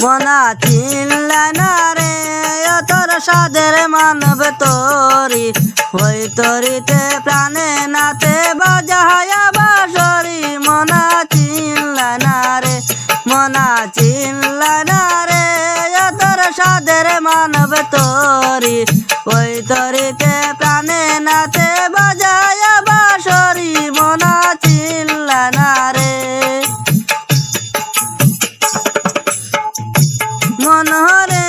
মনা চিনলাই না রে তোর সাদের মানব তোরি ওই তরিতে প্রাণে নাতে বাজায়া বাঁশরি মনা চিনলাই না রে মনা চিনলাই না রে তোর সাদের মানব তোরি ওই তরিতে প্রাণে নাতে বাজায়া বাঁশরি মনা চিনলাই না রে মনহরে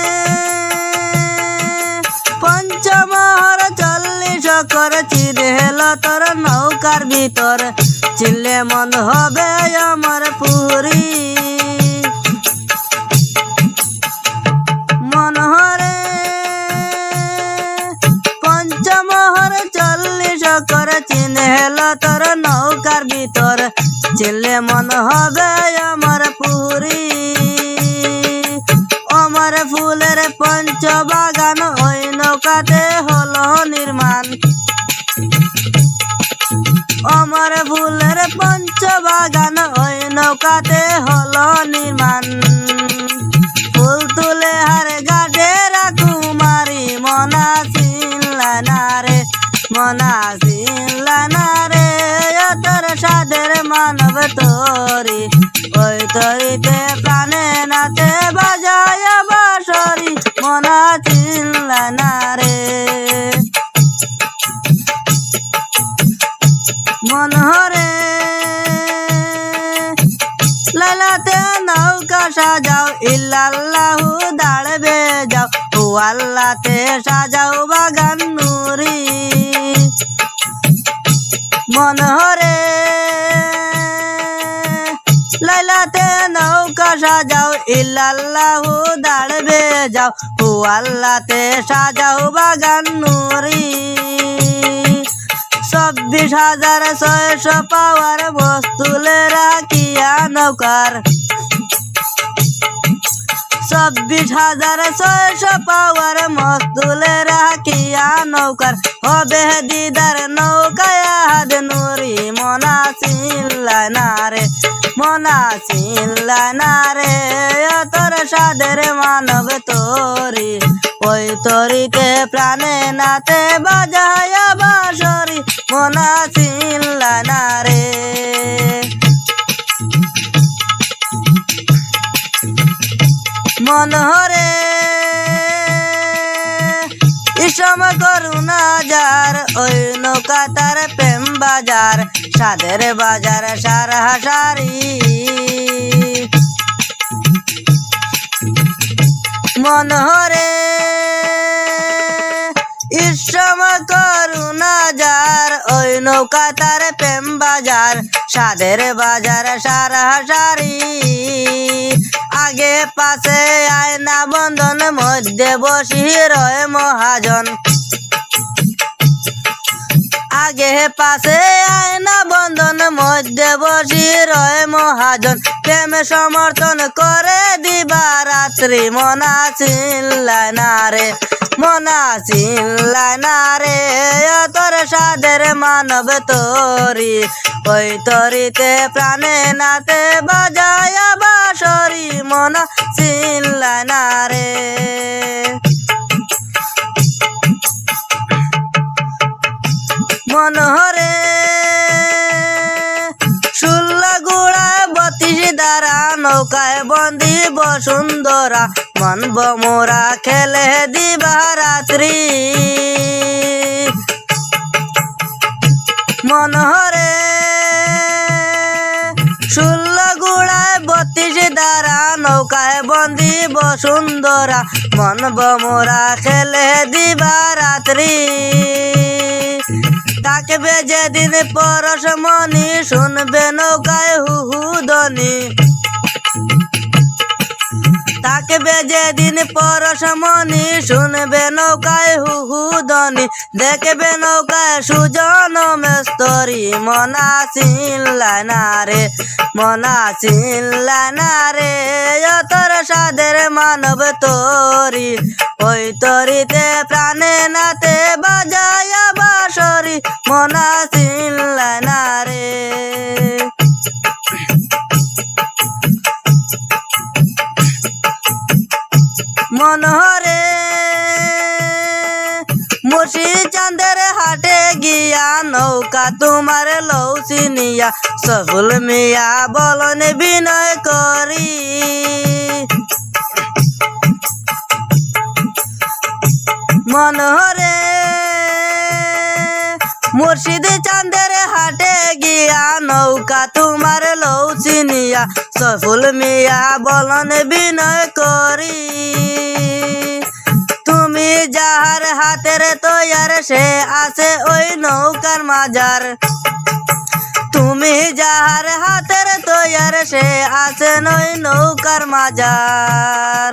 পঞ্চমহর 40 করে চিরেল তোর নৌকার ভিতর চিল্লে মন হবে আমার পুরি মনহরে পঞ্চমহর 40 করে চিনেল তোর নৌকার ভিতর চিল্লে মন হবে আমার পুরি আমার ফুলের পঞ্চবাগান ওই নৌকাতে হলো নির্মাণ আমার ফুলের পঞ্চবাগান ওই নৌকাতে হলো নির্মাণ ফুল তুলে হারে গাড়ে রাকুমারি মনা চিনলাই না রে মনা চিনলাই না রে তোর সাদের মানব তোরি ওই তরিতে প্রাণে নাচে বাজায় বাঁশরি মনা চিনলাই না রে মনহরে লালাতে নৌকা সাজাও ইল্লাল্লাহু দাঁড়বে যাও ও আল্লাহতে সাজাও বাগান নুরি মনহরে লাইলাতে নৌকা সাজাও ইল্লাল্লাহু দাঁড়বে যাও ও আল্লাহতে সাজাও বাগান নুরি 26,600 পাওয়ার বস্তুলে রাখিয়া নৌকার 26,600 পাওয়ার মস্তুলে রাখিয়া নৌকার হবে দিদার নৌকায় হাদ নুরি মনা চিনলাই না রে মনা চিনলাই না রে তোর সাদের মানব তোরি ওই তরিতে প্রাণে নাতে বাজায়া বাঁশরি মনা চিনলাই না রে মনহরে ইসম করুণা যার ওই নৌকা তার প্রেম বাজার সাদের বাজার সারা সারি মনহরে ইসম করুণা যার ওই নৌকা তার প্রেম বাজার সাদের বাজার সারা সারি আগে পাশে আয়না বন্ধন মধ্যে বসি রয় মহাজন আগে পাশে আয়না বন্ধন মধ্যে বসি রয় মহাজন প্রেম সমর্থন করে দিবা রাত্রি মনা চিনলাই না রে মনা চিনলাই না রে তোর সাদের মানব তোরি ওই তরিতে প্রাণে নাতে বাজায়া বাঁশরি মনা চিনলাই না রে মনহরে 16 গুড়া 32 দ্বারা নৌকায় বন্দি বসুন্ধরা মানব মোরা খেলে দিবা রাত্রি মনহরে 16 গুড়া 32 দ্বারা নৌকায় বন্দি বসুন্ধরা মানব মোরা খেলে দিবা রাত্রি থাকবে যেদিন পরশমণি শুনবে নৌকায় হুহু ধ্বনি থাকবে যেদিন পরশমণি শুনবে নৌকায় হুহু ধ্বনি দেখবে নৌকায় সুজন মেস্তরি মনা চিনলাই না রে মনা চিনলাই না রে তোর সাদের মানব তোরি ওই তরিতে প্রাণে নাতে বাজায়া বাঁশরি মনা চিনলাই না রে মনোহরে মুর্শি চাঁদের হাটে গিয়া নৌকা তোমার লৌসি নিয়া সফল মিয়া বলন বিনয় করি মনোহরে মুর্শিদ চাঁদের হাটে গিয়া নৌকা তোমার লৌসি নিয়া সফল মিয়া বলন বিনয় করি তুমি যাহার হাতের তৈয়ার সে আছে ওই নৌকার মাজার তুমি যাহার হাতের তৈয়ার সে আছে ওই নৌকার মাজার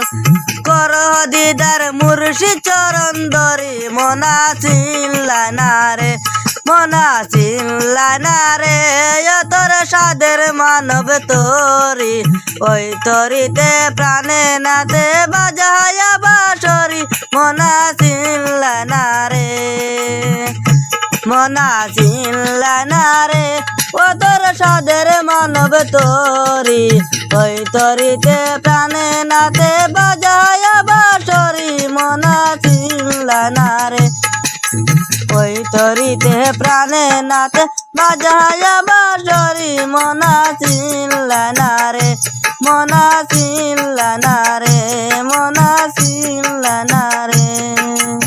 কর দিদার মুর্শিদ চরণ ধরি মনা চিনলা না রে মনা চিনলা না রে তোর সাদের মানব তোরি ওই তরিতে প্রাণে নাতে বাজায়া বাসরি মনা চিনলা না রে মনা চিনলা না রে ও তোর সাদের মানব তোরি ওই তরিতে প্রাণে নাতে বাজায়া বাসরি মনা চিনলা না রে ওই তরিতে প্রাণে নাতে বাজায়া বাসরি মনা চিনলা না রে মনা চিনলা না রে।